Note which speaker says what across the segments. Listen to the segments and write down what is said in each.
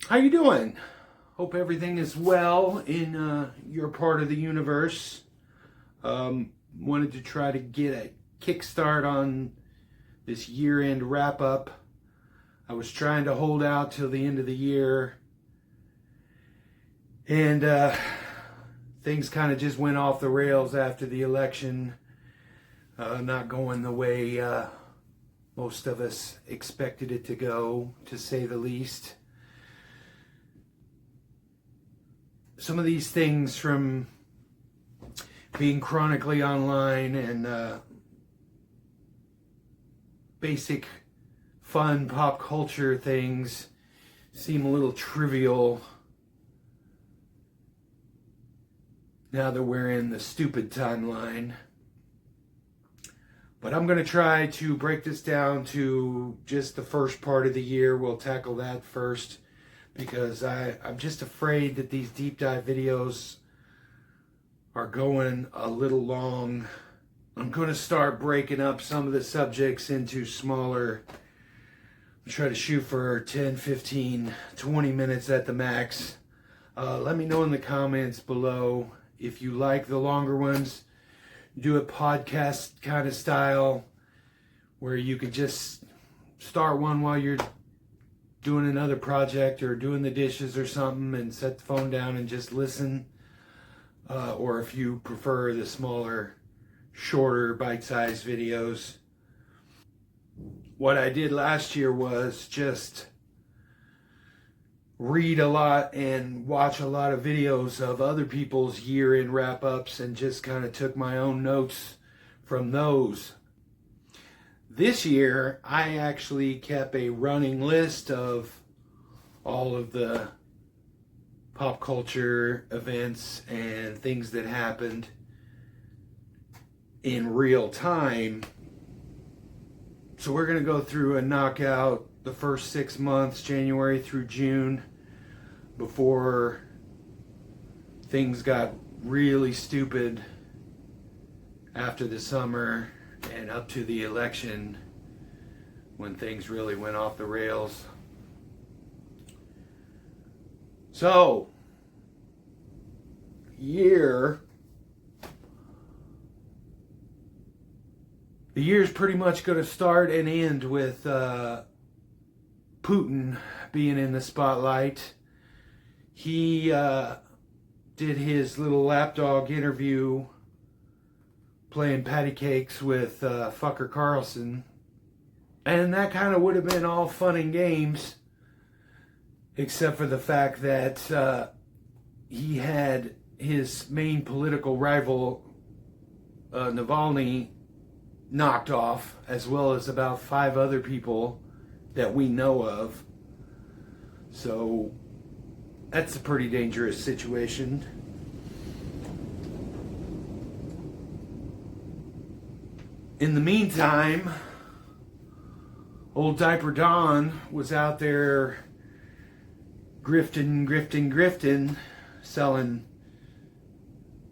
Speaker 1: How you doing? Hope everything is well in your part of the universe. Wanted to try to get a kickstart on this year-end wrap-up. I was trying to hold out till the end of the year, and things kind of just went off the rails after the election. Not going the way most of us expected it to go, to say the least. Some of these things, from being chronically online and basic fun pop culture things, seem a little trivial now that we're in the stupid timeline. But I'm going to try to break this down to just the first part of the year. We'll tackle that first, because I'm just afraid that these deep dive videos are going a little long. I'm going to start breaking up some of the subjects into smaller. I'll try to shoot for 10, 15, 20 minutes at the max. Let me know in the comments below if you like the longer ones. Do a podcast kind of style where you could just start one while you're doing another project or doing the dishes or something and set the phone down and just listen. Or if you prefer the smaller, shorter, bite-sized videos. What I did last year was just read a lot and watch a lot of videos of other people's year-end wrap-ups and just kind of took my own notes from those. This year, I actually kept a running list of all of the pop culture events and things that happened in real time. So we're going to go through and knock out the first 6 months, January through June, before things got really stupid after the summer and up to the election, when things really went off the rails. So, the year's pretty much going to start and end with Putin being in the spotlight. He did his little lapdog interview playing patty cakes with Fucker Carlson. And that kind of would have been all fun and games, except for the fact that he had his main political rival, Navalny, knocked off, as well as about 5 other people that we know of. So that's a pretty dangerous situation. In the meantime, old Diaper Don was out there grifting, selling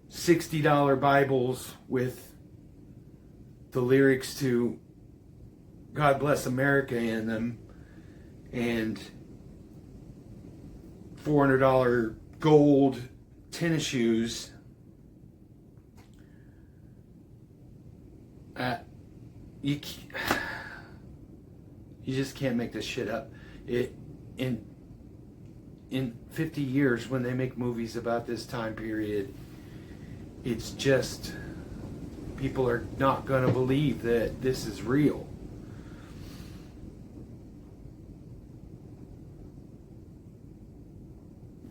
Speaker 1: $60 Bibles with the lyrics to God Bless America in them, and $400 gold tennis shoes. You just can't make this shit up. In 50 years, when they make movies about this time period, it's just, people are not going to believe that this is real.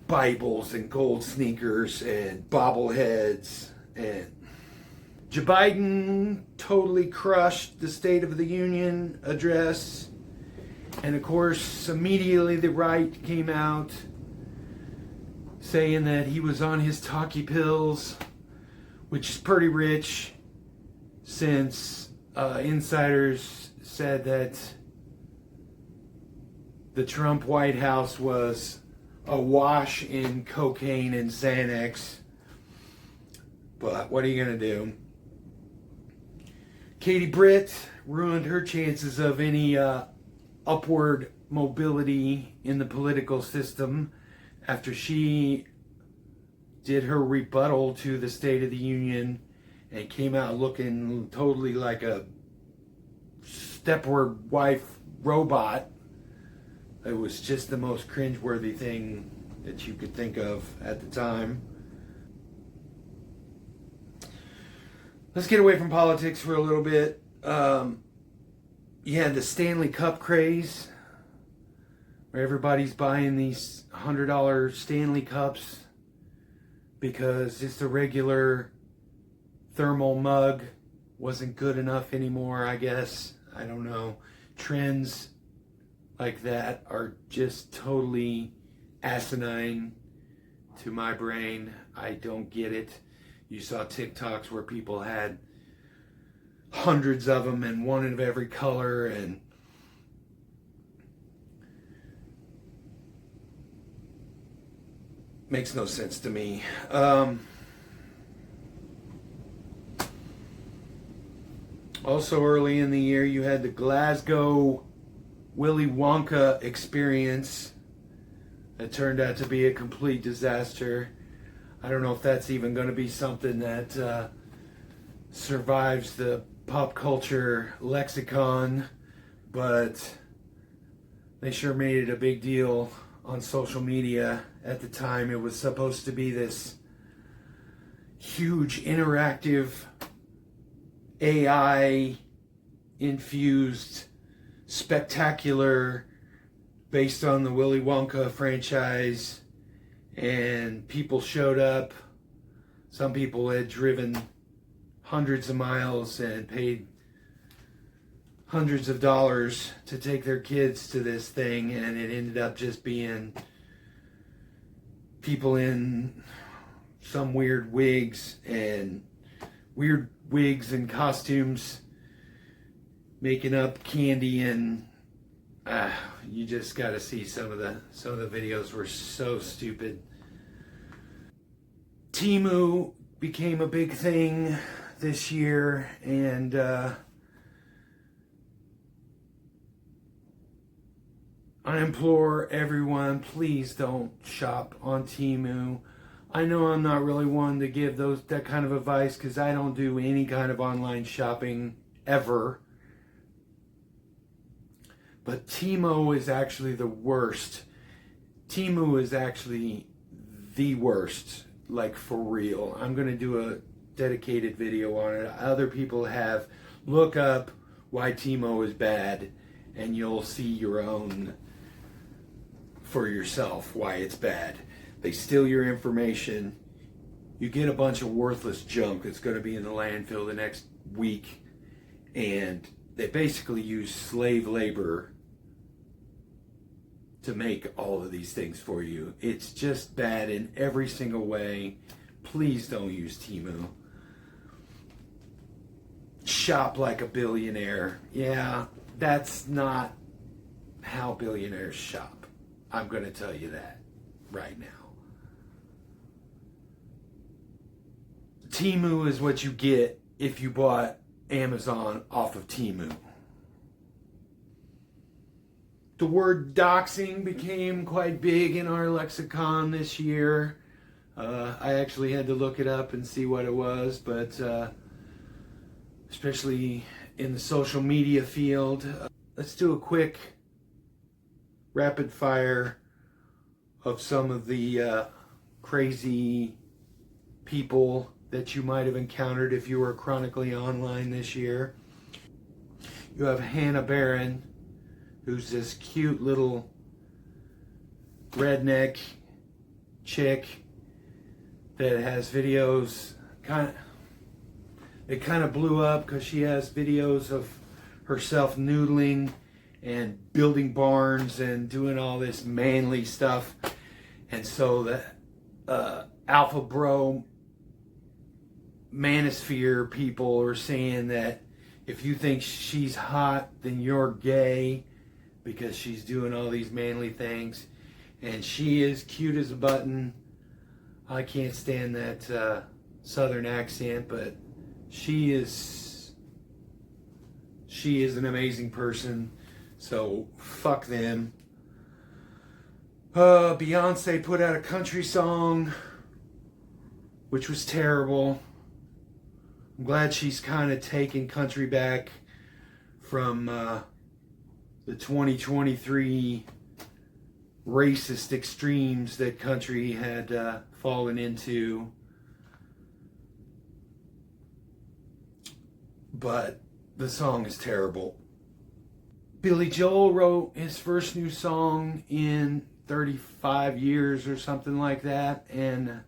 Speaker 1: Bibles and gold sneakers and bobbleheads, and Joe Biden totally crushed the State of the Union address, and of course immediately the right came out saying that he was on his talkie pills, which is pretty rich, since insiders said that the Trump White House was awash in cocaine and Xanax. But what are you going to do? Katie Britt ruined her chances of any upward mobility in the political system after she did her rebuttal to the State of the Union and came out looking totally like a Stepford wife robot. It was just the most cringeworthy thing that you could think of at the time. Let's get away from politics for a little bit. You had the Stanley Cup craze, where everybody's buying these $100 Stanley Cups because just a regular thermal mug wasn't good enough anymore, I guess. I don't know. Trends like that are just totally asinine to my brain. I don't get it. You saw TikToks where people had hundreds of them and one of every color, and makes no sense to me. Also early in the year, you had the Glasgow Willy Wonka experience that turned out to be a complete disaster. I don't know if that's even going to be something that survives the pop culture lexicon, but they sure made it a big deal on social media at the time. It was supposed to be this huge interactive AI infused spectacular based on the Willy Wonka franchise, and people showed up. Some people had driven hundreds of miles and paid hundreds of dollars to take their kids to this thing, and it ended up just being people in some weird wigs and costumes making up candy, and you just got to see some of the videos were so stupid. Temu became a big thing this year, and I implore everyone, please don't shop on Temu. I know I'm not really one to give that kind of advice because I don't do any kind of online shopping ever. But Temu is actually the worst. Temu is actually the worst, like for real. I'm going to do a dedicated video on it. Other people have. Look up why Temu is bad, and you'll see your own for yourself why it's bad. They steal your information. You get a bunch of worthless junk that's going to be in the landfill the next week, and they basically use slave labor to make all of these things for you. It's just bad in every single way. Please don't use Temu. Shop like a billionaire. Yeah, that's not how billionaires shop. I'm going to tell you that right now. Temu is what you get if you bought Amazon off of Temu. The word doxing became quite big in our lexicon this year. I actually had to look it up and see what it was, but especially in the social media field. Let's do a quick rapid fire of some of the crazy people that you might have encountered if you were chronically online this year. You have Hannah Barron, who's this cute little redneck chick that has videos. It kind of blew up because she has videos of herself noodling and building barns and doing all this manly stuff. And so the alpha bro manosphere people are saying that if you think she's hot, then you're gay because she's doing all these manly things. And she is cute as a button. I can't stand that southern accent, but she is an amazing person. So fuck them. Beyonce put out a country song, which was terrible. I'm glad she's kind of taken country back from the 2023 racist extremes that country had fallen into. But the song is terrible. Billy Joel wrote his first new song in 35 years or something like that, and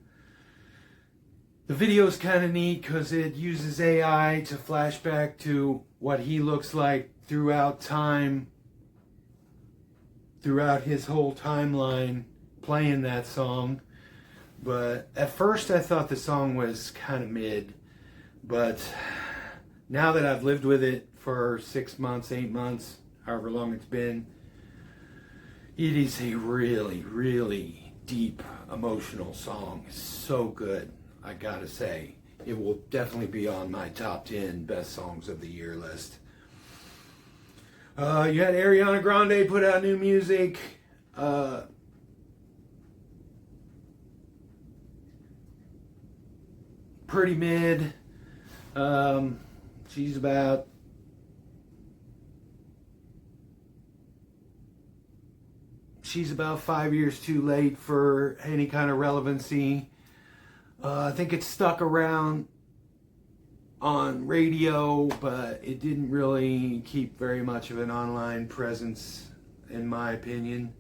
Speaker 1: the video is kind of neat because it uses AI to flash back to what he looks like throughout time, throughout his whole timeline playing that song. But at first I thought the song was kind of mid, but now that I've lived with it for 6 months, 8 months, however long it's been, it is a really, really deep, emotional song. It's so good, I gotta say. It will definitely be on my top 10 best songs of the year list. You had Ariana Grande put out new music. Pretty mid. She's about She's about 5 years too late for any kind of relevancy. I think it stuck around on radio, but it didn't really keep very much of an online presence, in my opinion.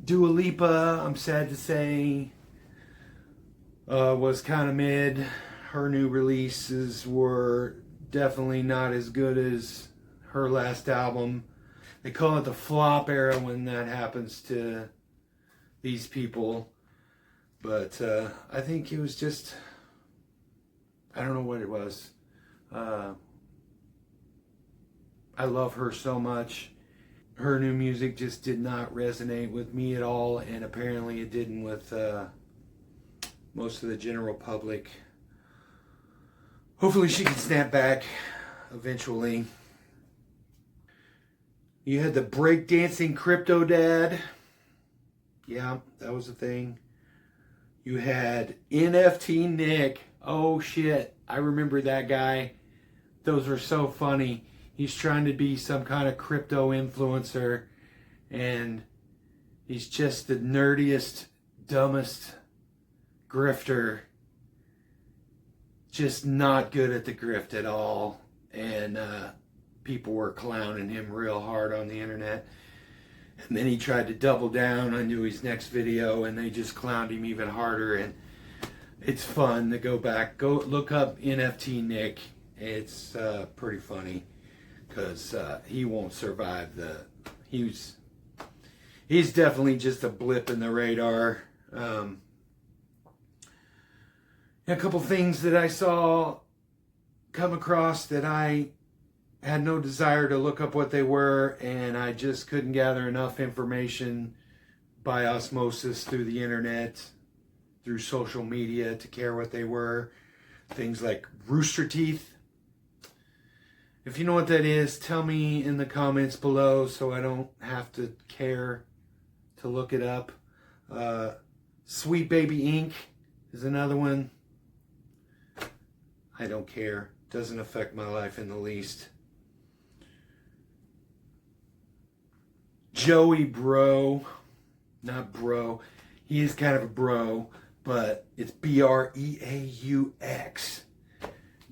Speaker 1: Dua Lipa, I'm sad to say, was kind of mid. Her new releases were definitely not as good as her last album. They call it the flop era when that happens to these people. But I think it was just, I don't know what it was. I love her so much. Her new music just did not resonate with me at all, and apparently it didn't with most of the general public. Hopefully she can snap back eventually. You had the breakdancing crypto dad. Yeah, that was a thing. You had NFT Nick. Oh shit, I remember that guy. Those were so funny. He's trying to be some kind of crypto influencer, and he's just the nerdiest, dumbest grifter. Just not good at the grift at all. And people were clowning him real hard on the internet. And then he tried to double down onto his next video, and they just clowned him even harder. And it's fun to go back, go look up NFT Nick. It's pretty funny because he won't survive the. He's definitely just a blip in the radar. A couple things that I saw come across that I had no desire to look up what they were, and I just couldn't gather enough information by osmosis through the internet, through social media to care what they were. Things like Rooster Teeth. If you know what that is, tell me in the comments below so I don't have to care to look it up. Sweet Baby Inc. is another one. I don't care. Doesn't affect my life in the least. Joey Bro. Not bro. He is kind of a bro, but it's Breaux.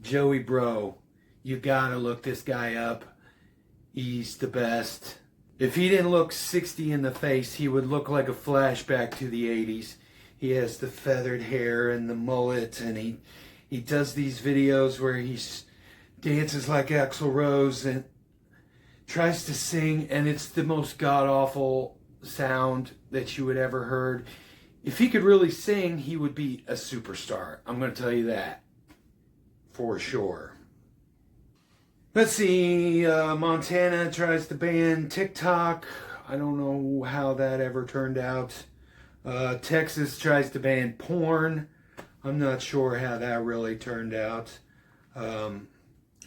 Speaker 1: Joey Bro. You gotta look this guy up. He's the best. If he didn't look 60 in the face, he would look like a flashback to the 80s. He has the feathered hair and the mullet, and he does these videos where he dances like Axl Rose and tries to sing, and it's the most god-awful sound that you would ever heard. If he could really sing, he would be a superstar. I'm going to tell you that for sure. Let's see, Montana tries to ban TikTok. I don't know how that ever turned out. Texas tries to ban porn. I'm not sure how that really turned out. I'll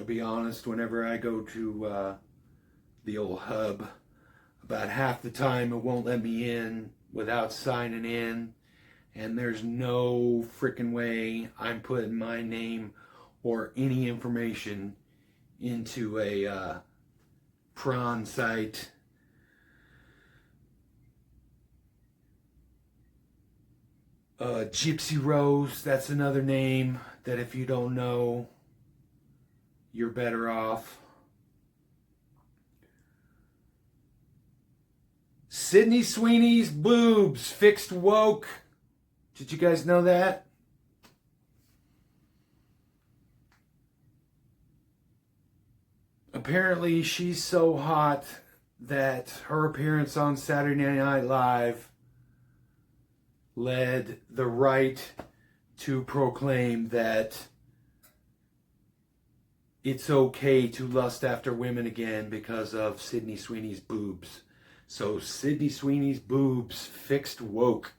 Speaker 1: be honest, whenever I go to the old hub, about half the time it won't let me in without signing in, and there's no freaking way I'm putting my name or any information into a prawn site. Gypsy Rose, that's another name that if you don't know, you're better off. Sydney Sweeney's boobs fixed woke. Did you guys know that? Apparently she's so hot that her appearance on Saturday Night Live led the right to proclaim that it's okay to lust after women again because of Sydney Sweeney's boobs. So Sydney Sweeney's boobs fixed woke.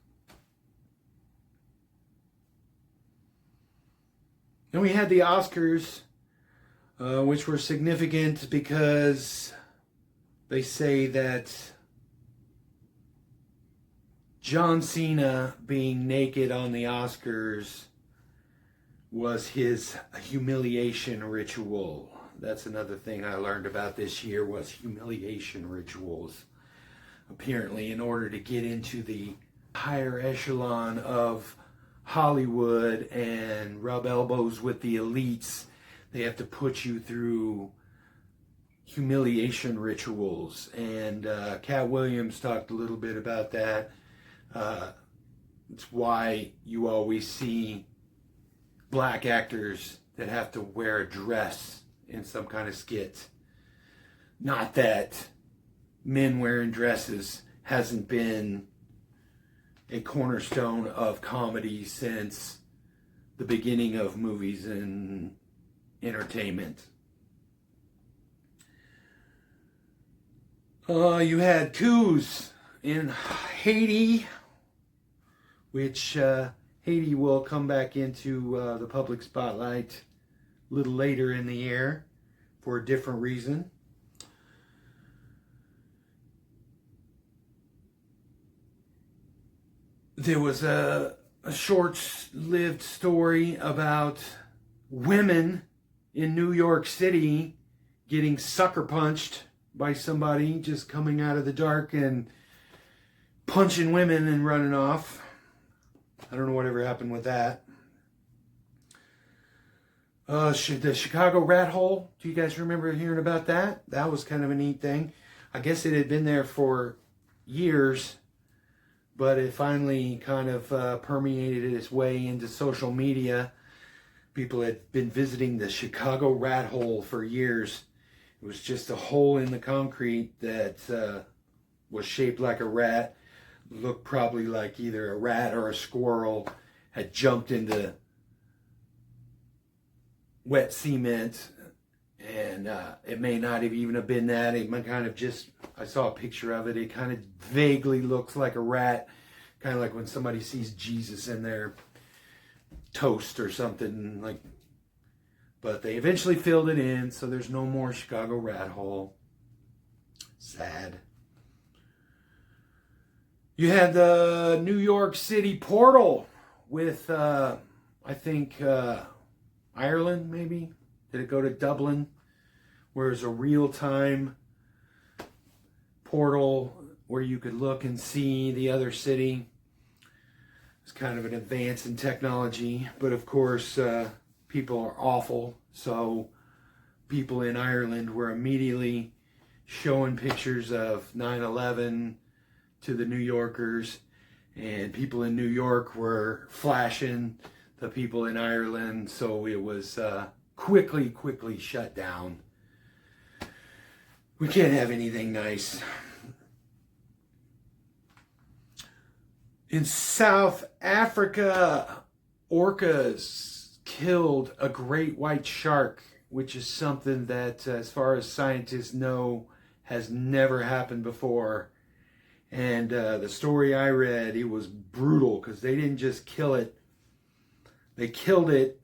Speaker 1: Then we had the Oscars, which were significant because they say that John Cena being naked on the Oscars was his humiliation ritual. That's another thing I learned about this year was humiliation rituals. Apparently, in order to get into the higher echelon of Hollywood and rub elbows with the elites, they have to put you through humiliation rituals. And Cat Williams talked a little bit about that. It's why you always see black actors that have to wear a dress in some kind of skit. Not that men wearing dresses hasn't been a cornerstone of comedy since the beginning of movies and entertainment. You had coups in Haiti, which Haiti will come back into the public spotlight a little later in the year for a different reason. There was a short-lived story about women in New York City getting sucker punched by somebody just coming out of the dark and punching women and running off. I don't know whatever happened with that. The Chicago rat hole. Do you guys remember hearing about that? That was kind of a neat thing. I guess it had been there for years, but it finally kind of permeated its way into social media. People had been visiting the Chicago rat hole for years. It was just a hole in the concrete that was shaped like a rat. Looked probably like either a rat or a squirrel had jumped into wet cement. And it may not have even have been that. It might kind of just, I saw a picture of it. It kind of vaguely looks like a rat. Kind of like when somebody sees Jesus in their toast or something. Like, but they eventually filled it in, so there's no more Chicago rat hole. Sad. You had the New York City portal with, I think, Ireland, maybe? Did it go to Dublin? Where it's a real-time portal where you could look and see the other city. It's kind of an advance in technology, but of course, people are awful. So people in Ireland were immediately showing pictures of 9/11 to the New Yorkers, and people in New York were flashing the people in Ireland, so it was quickly shut down. We can't have anything nice. In South Africa, orcas killed a great white shark, which is something that, as far as scientists know, has never happened before. And the story I read, it was brutal because they didn't just kill it. They killed it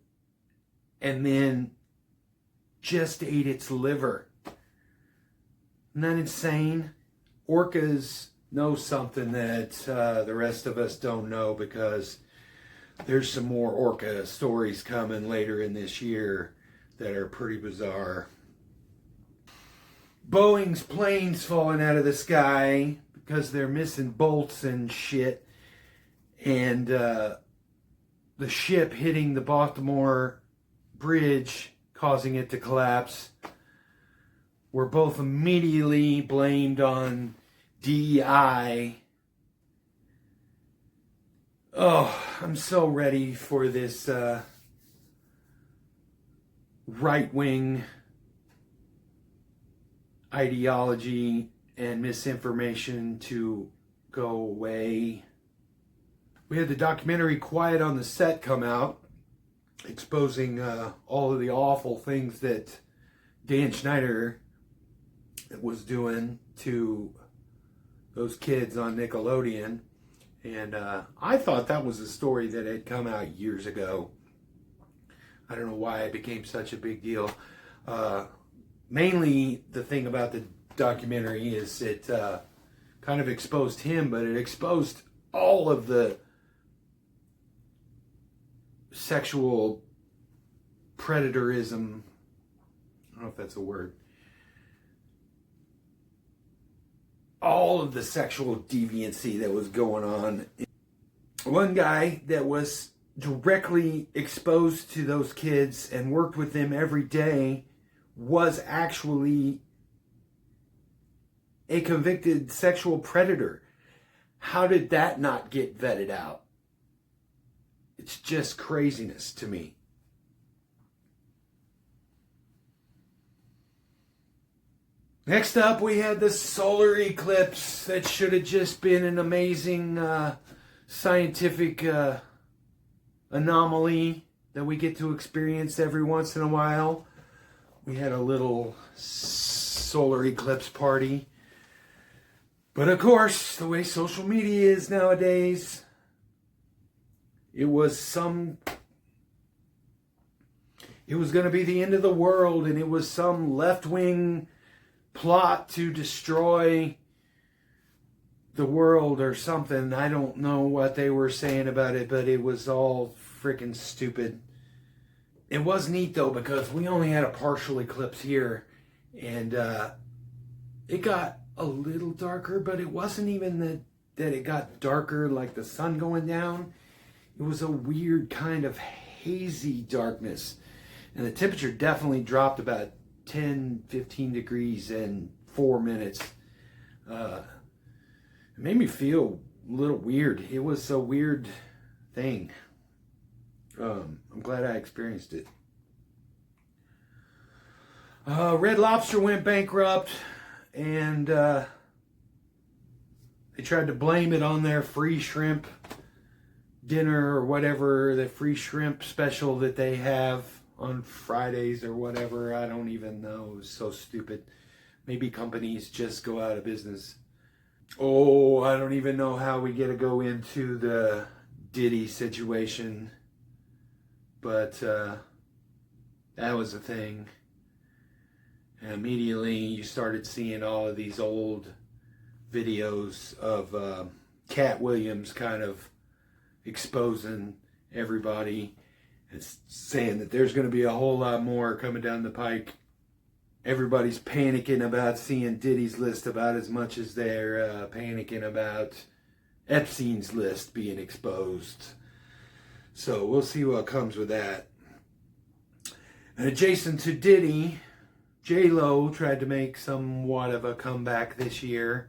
Speaker 1: and then just ate its liver. Isn't that insane? Orcas know something that the rest of us don't know, because there's some more orca stories coming later in this year that are pretty bizarre. Boeing's planes falling out of the sky because they're missing bolts and shit. And the ship hitting the Baltimore Bridge, causing it to collapse, were both immediately blamed on DEI. Oh, I'm so ready for this right-wing ideology and misinformation to go away. We had the documentary Quiet on the Set come out, exposing all of the awful things that Dan Schneider was doing to those kids on Nickelodeon. And I thought that was a story that had come out years ago. I don't know why it became such a big deal. Mainly the thing about the documentary is it kind of exposed him, but it exposed all of the sexual predatorism. I don't know if that's a word. All of the sexual deviancy that was going on. One guy that was directly exposed to those kids and worked with them every day was actually a convicted sexual predator. How did that not get vetted out? It's just craziness to me. Next up, we had the solar eclipse that should have just been an amazing scientific anomaly that we get to experience every once in a while. We had a little solar eclipse party. But of course, the way social media is nowadays, it was going to be the end of the world, and it was some left-wing plot to destroy the world or something. I don't know what they were saying about it, but it was all freaking stupid. It was neat though, because we only had a partial eclipse here, and it got a little darker, but it wasn't even that it got darker like the sun going down. It was a weird kind of hazy darkness, and the temperature definitely dropped about 10-15 degrees in 4 minutes. It made me feel a little weird. It was a weird thing. I'm glad I experienced it. Red Lobster went bankrupt, and they tried to blame it on their free shrimp dinner or whatever, the free shrimp special that they have on Fridays or whatever. I don't even know. It was so stupid. Maybe companies just go out of business. Oh, I don't even know how we get to go into the Diddy situation. But that was a thing. And immediately you started seeing all of these old videos of Cat Williams kind of exposing everybody and saying that there's going to be a whole lot more coming down the pike. Everybody's panicking about seeing Diddy's list about as much as they're panicking about Epstein's list being exposed. So we'll see what comes with that. And adjacent to Diddy, J-Lo tried to make somewhat of a comeback this year.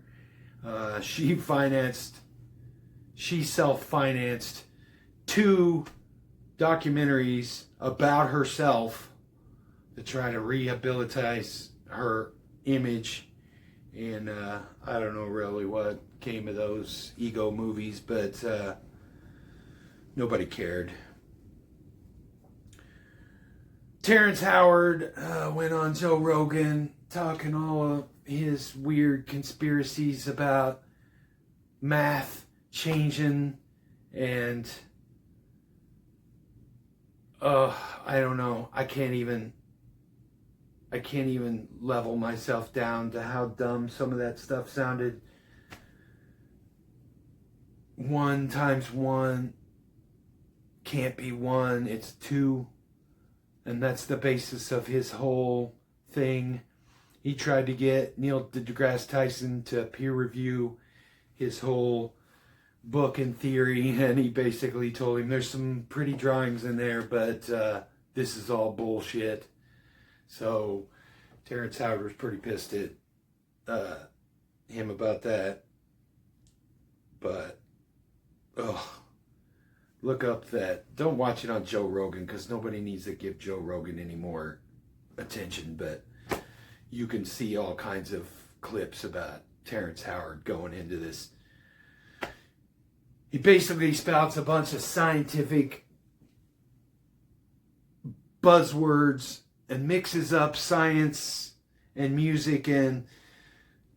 Speaker 1: She self-financed 2 documentaries about herself to try to rehabilitate her image. And I don't know really what came of those ego movies, but nobody cared. Terrence Howard went on Joe Rogan talking all of his weird conspiracies about math changing, and I don't know. I can't even level myself down to how dumb some of that stuff sounded. 1 times 1 can't be 1, it's 2. And that's the basis of his whole thing. He tried to get Neil deGrasse Tyson to peer review his whole book and theory, and he basically told him there's some pretty drawings in there, but this is all bullshit. So Terrence Howard was pretty pissed at him about that. But look up that. Don't watch it on Joe Rogan, because nobody needs to give Joe Rogan any more attention. But you can see all kinds of clips about Terrence Howard going into this. He basically spouts a bunch of scientific buzzwords and mixes up science and music and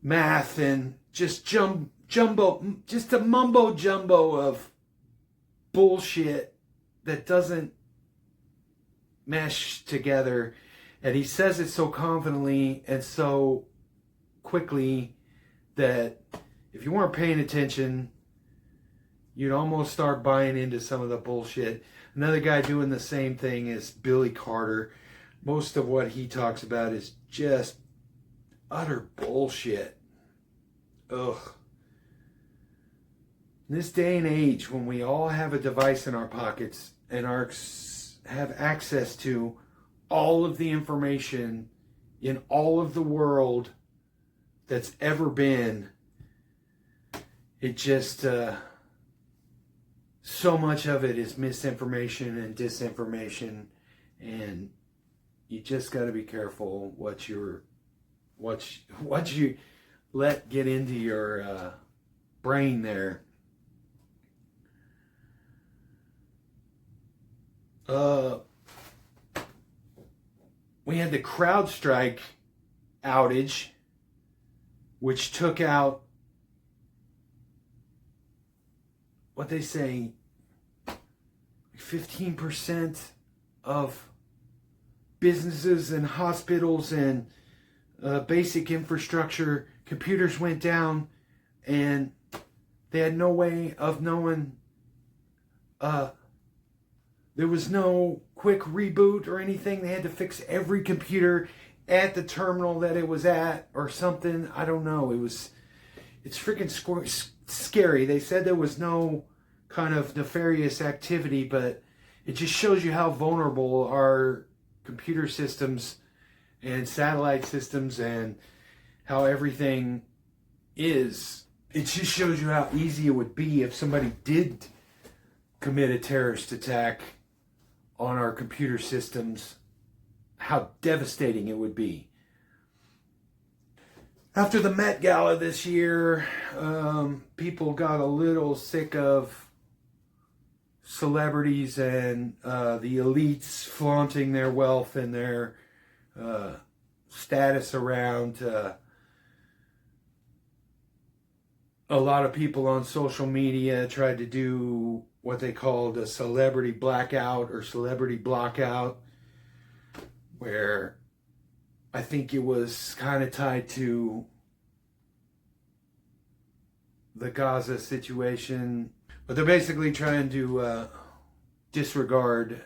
Speaker 1: math and just jumbo, just a mumbo jumbo of bullshit that doesn't mesh together. And he says it so confidently and so quickly that if you weren't paying attention, you'd almost start buying into some of the bullshit. Another guy doing the same thing is Billy Carter. Most of what he talks about is just utter bullshit. Ugh. In this day and age, when we all have a device in our pockets and have access to all of the information in all of the world that's ever been, it just, so much of it is misinformation and disinformation, and you just got to be careful what you let get into your brain there. We had the CrowdStrike outage, which took out, what they say, 15% of businesses and hospitals and basic infrastructure. Computers went down, and they had no way of knowing. There was no quick reboot or anything. They had to fix every computer at the terminal that it was at or something. I don't know. It's freaking scary. They said there was no kind of nefarious activity, but it just shows you how vulnerable our computer systems and satellite systems and how everything is. It just shows you how easy it would be if somebody did commit a terrorist attack on our computer systems, how devastating it would be. After the Met Gala this year, people got a little sick of celebrities and the elites flaunting their wealth and their status around. A lot of people on social media tried to do what they called a celebrity blackout or celebrity blockout, where I think it was kind of tied to the Gaza situation. But they're basically trying to disregard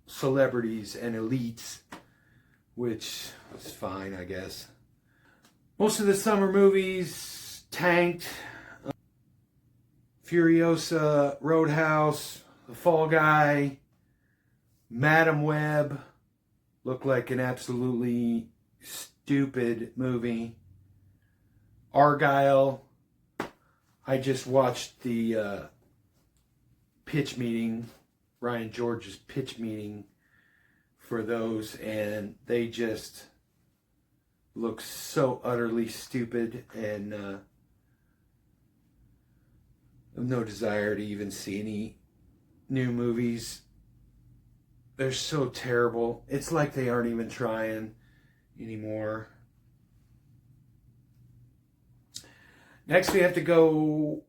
Speaker 1: celebrities and elites, which is fine, I guess. Most of the summer movies tanked. Furiosa, Roadhouse, The Fall Guy, Madam Web looked like an absolutely stupid movie. Argyle, I just watched the pitch meeting, Ryan George's pitch meeting for those, and they just look so utterly stupid, and no desire to even see any new movies. They're so terrible. It's like they aren't even trying anymore. Next, we have to go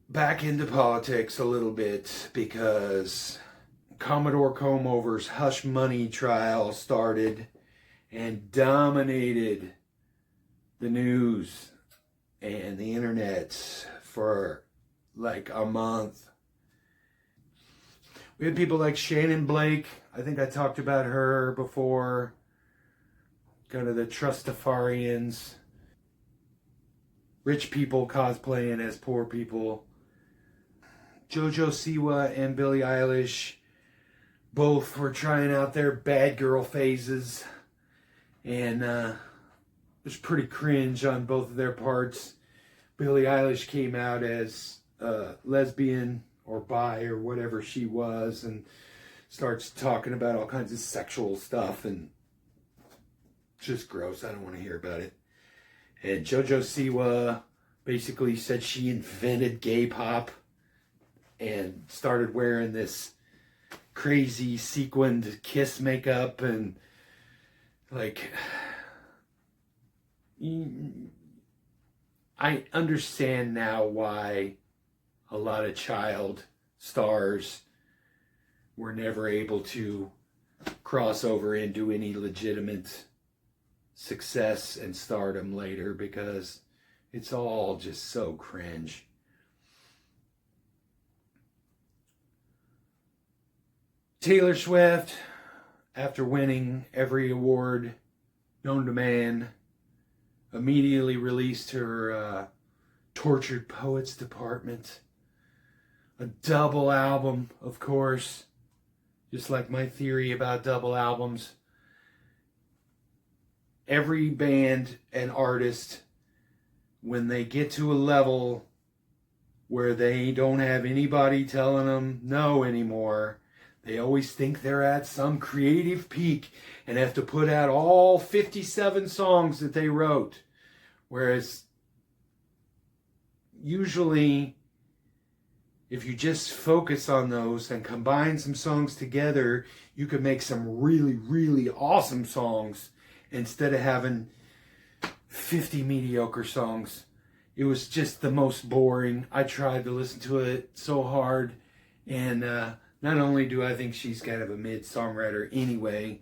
Speaker 1: back into politics a little bit, because Commodore Combe-Over's hush money trial started and dominated the news and the internet for like a month. We had people like Shannon Blake. I think I talked about her before. Kind of the Trustafarians. Rich people cosplaying as poor people. JoJo Siwa and Billie Eilish both were trying out their bad girl phases. And it was pretty cringe on both of their parts. Billie Eilish came out as lesbian or bi or whatever she was and starts talking about all kinds of sexual stuff, and just gross. I don't want to hear about it. And JoJo Siwa basically said she invented gay pop and started wearing this crazy sequined Kiss makeup, and like, I understand now why a lot of child stars were never able to cross over into any legitimate success and stardom later, because it's all just so cringe. Taylor Swift, after winning every award known to man, immediately released her Tortured Poets Department. A double album, of course. Just like my theory about double albums. Every band and artist, when they get to a level where they don't have anybody telling them no anymore, they always think they're at some creative peak and have to put out all 57 songs that they wrote. Whereas usually, if you just focus on those and combine some songs together, you could make some really, really awesome songs instead of having 50 mediocre songs. It was just the most boring. I tried to listen to it so hard, and not only do I think she's kind of a mid-songwriter anyway,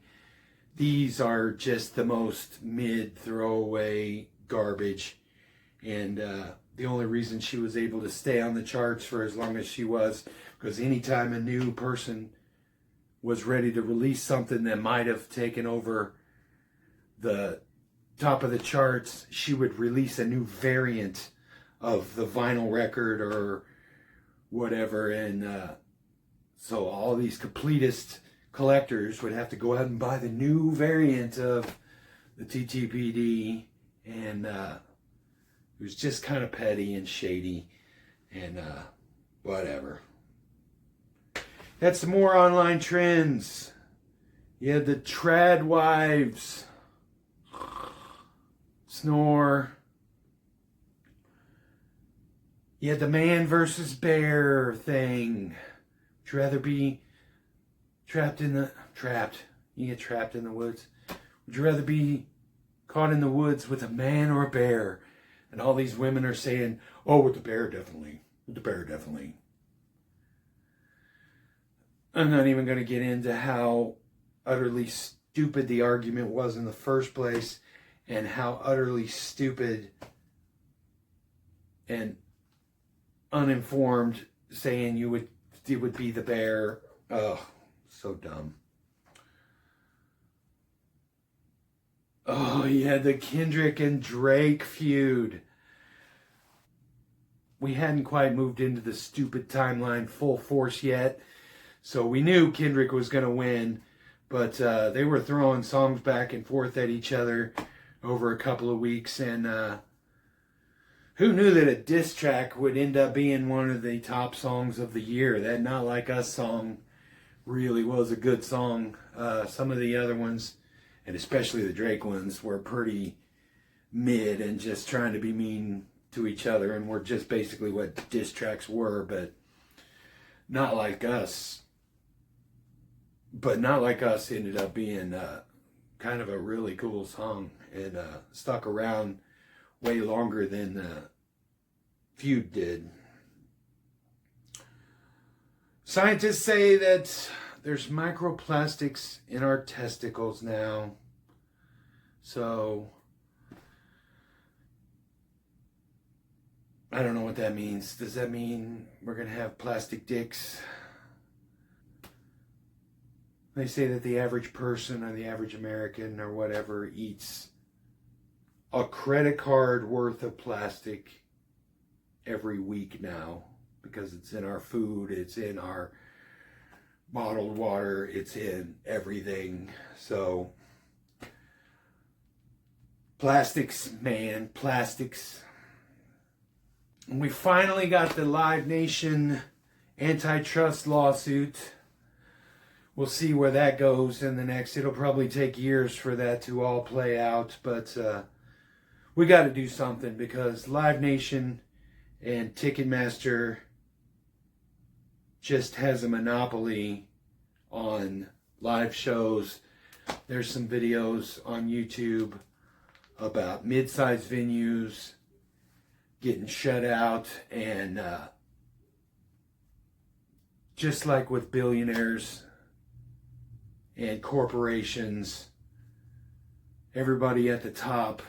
Speaker 1: these are just the most mid-throwaway garbage. And the only reason she was able to stay on the charts for as long as she was, because anytime a new person was ready to release something that might have taken over the top of the charts, she would release a new variant of the vinyl record or whatever. And so all these completist collectors would have to go out and buy the new variant of the TTPD, and it was just kind of petty and shady, and whatever. Had some more online trends. You had the trad wives, snore. You had the man versus bear thing. Would you rather be trapped? You get trapped in the woods. Would you rather be caught in the woods with a man or a bear? And all these women are saying, oh, with the bear, definitely. With the bear, definitely. I'm not even going to get into how utterly stupid the argument was in the first place, and how utterly stupid and uninformed saying it would be the bear. Oh, so dumb. Oh, yeah, the Kendrick and Drake feud. We hadn't quite moved into the stupid timeline full force yet, so we knew Kendrick was going to win, but they were throwing songs back and forth at each other over a couple of weeks, and who knew that a diss track would end up being one of the top songs of the year? That Not Like Us song really was a good song. Some of the other ones, and especially the Drake ones, were pretty mid and just trying to be mean to each other, and were just basically what diss tracks were. But Not Like Us ended up being kind of a really cool song, and stuck around way longer than Feud did. Scientists say that there's microplastics in our testicles now. So I don't know what that means. Does that mean we're going to have plastic dicks? They say that the average person or the average American or whatever eats a credit card worth of plastic every week now, because it's in our food, it's in our bottled water, it's in everything. So plastics, man, plastics. And we finally got the Live Nation antitrust lawsuit. We'll see where that goes in the next. It'll probably take years for that to all play out, but we got to do something, because Live Nation and Ticketmaster just has a monopoly on live shows. There's some videos on YouTube about mid-sized venues getting shut out, and just like with billionaires and corporations, everybody at the top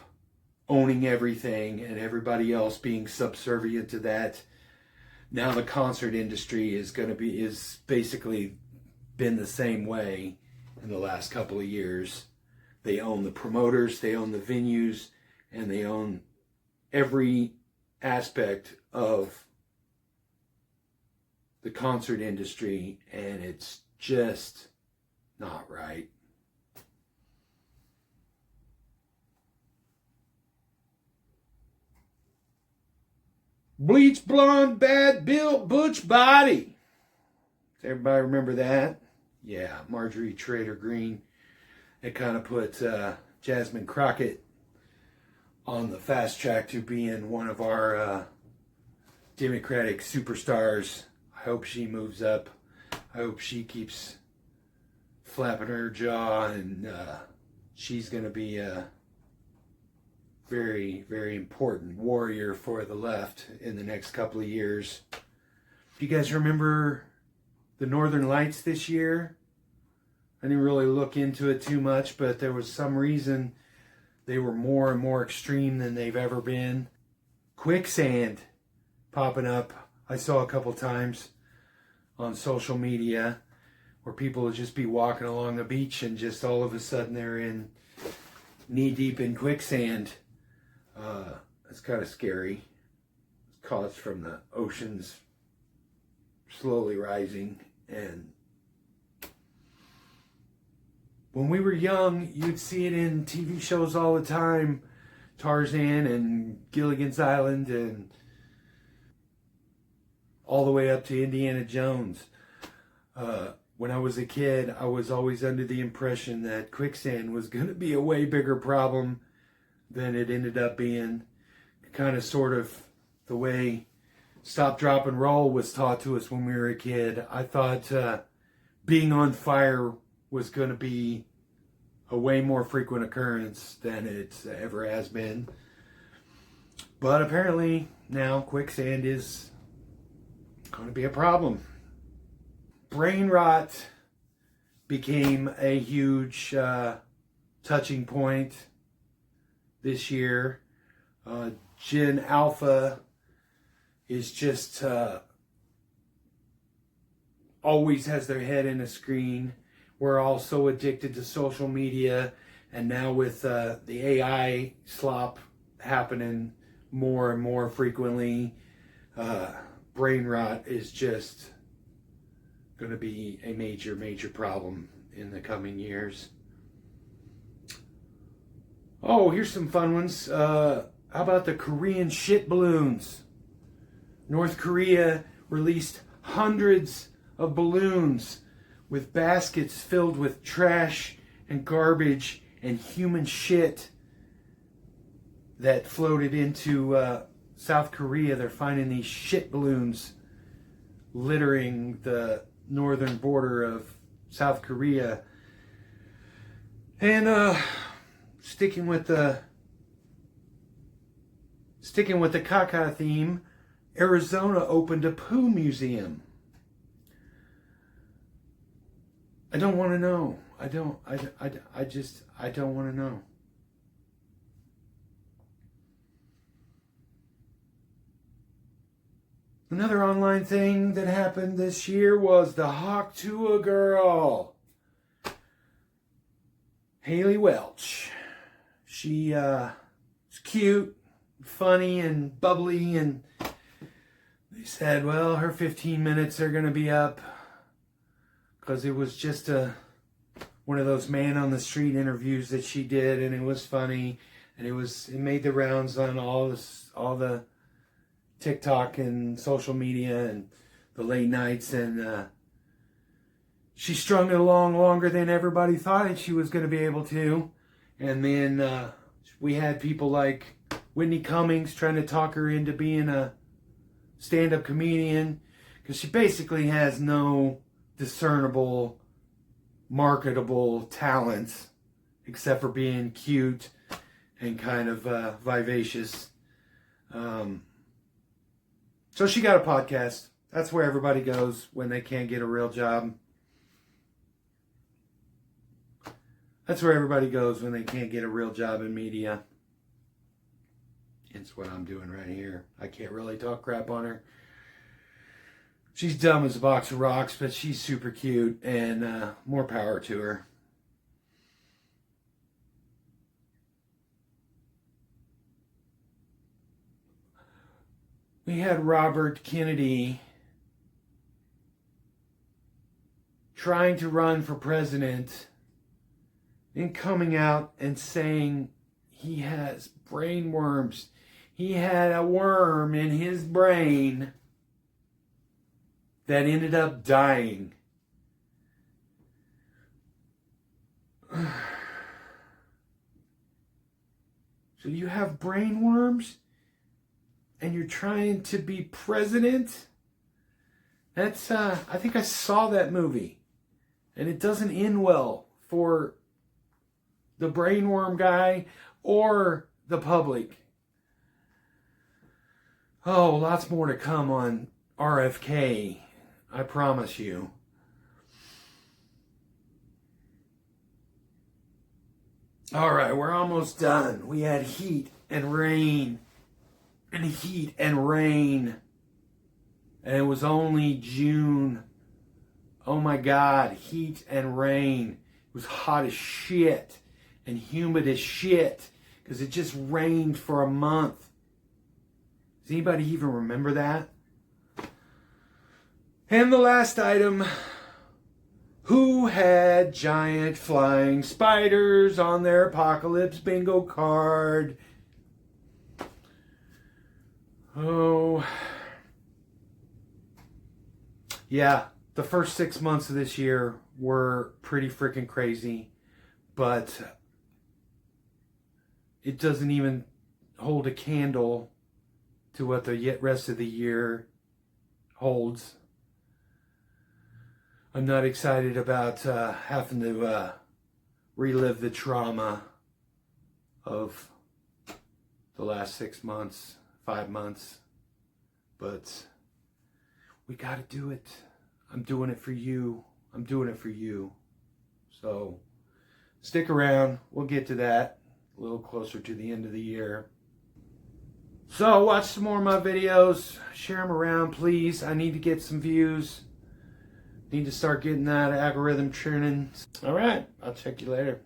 Speaker 1: owning everything and everybody else being subservient to that. Now the concert industry is basically been the same way in the last couple of years. They own the promoters, they own the venues, and they own every aspect of the concert industry, and it's just not right. Bleach blonde, bad built, butch body. Does everybody remember that? Yeah, Marjorie Taylor Greene. It kind of put Jasmine Crockett on the fast track to being one of our Democratic superstars. I hope she moves up. I hope she keeps flapping her jaw, and she's going to be a very, very important warrior for the left in the next couple of years. Do you guys remember the Northern Lights this year? I didn't really look into it too much, but there was some reason they were more and more extreme than they've ever been. Quicksand popping up, I saw a couple times on social media, where people would just be walking along the beach and just all of a sudden they're in knee deep in quicksand. It's kind of scary. It's caused from the oceans slowly rising. And when we were young, you'd see it in TV shows all the time. Tarzan and Gilligan's Island, and all the way up to Indiana Jones. When I was a kid, I was always under the impression that quicksand was going to be a way bigger problem than it ended up being. Kind of sort of the way Stop, Drop, and Roll was taught to us when we were a kid. I thought being on fire was going to be a way more frequent occurrence than it ever has been. But apparently now quicksand is going to be a problem. Brain rot became a huge touching point this year. Gen Alpha is just always has their head in a screen. We're all so addicted to social media, and now with the AI slop happening more and more frequently, brain rot is just going to be a major, major problem in the coming years. Oh, here's some fun ones. How about the Korean shit balloons? North Korea released hundreds of balloons with baskets filled with trash and garbage and human shit that floated into South Korea. They're finding these shit balloons littering the northern border of South Korea. And sticking with the caca theme, Arizona opened a poo museum. I don't want to know. I don't want to know. Another online thing that happened this year was the Hawk Tuah girl, Haley Welch. She is cute, funny, and bubbly, and they said, well, her 15 minutes are going to be up because it was just one of those man on the street interviews that she did, and it was funny, and it made the rounds on all the TikTok and social media and the late nights, and she strung it along longer than everybody thought she was going to be able to. And then we had people like Whitney Cummings trying to talk her into being a stand-up comedian, because she basically has no discernible, marketable talents except for being cute and kind of vivacious. So she got a podcast. That's where everybody goes when they can't get a real job. That's where everybody goes when they can't get a real job in media. It's what I'm doing right here. I can't really talk crap on her. She's dumb as a box of rocks, but she's super cute, and more power to her. We had Robert Kennedy trying to run for president and coming out and saying he has brain worms. He had a worm in his brain that ended up dying. So you have brain worms and you're trying to be president? That's, I think I saw that movie. And it doesn't end well for the brainworm guy or the public. Oh, lots more to come on RFK, I promise you. All right, we're almost done. We had heat and rain. And heat and rain. And it was only June. Oh my God, heat and rain. It was hot as shit and humid as shit because it just rained for a month. Does anybody even remember that? And the last item. Who had giant flying spiders on their apocalypse bingo card? Oh, yeah, the first 6 months of this year were pretty freaking crazy, but it doesn't even hold a candle to what the rest of the year holds. I'm not excited about having to relive the trauma of the last 6 months. 5 months, but we got to do it. I'm doing it for you. I'm doing it for you. So stick around. We'll get to that a little closer to the end of the year. So watch some more of my videos. Share them around, please. I need to get some views. Need to start getting that algorithm churning. All right. I'll check you later.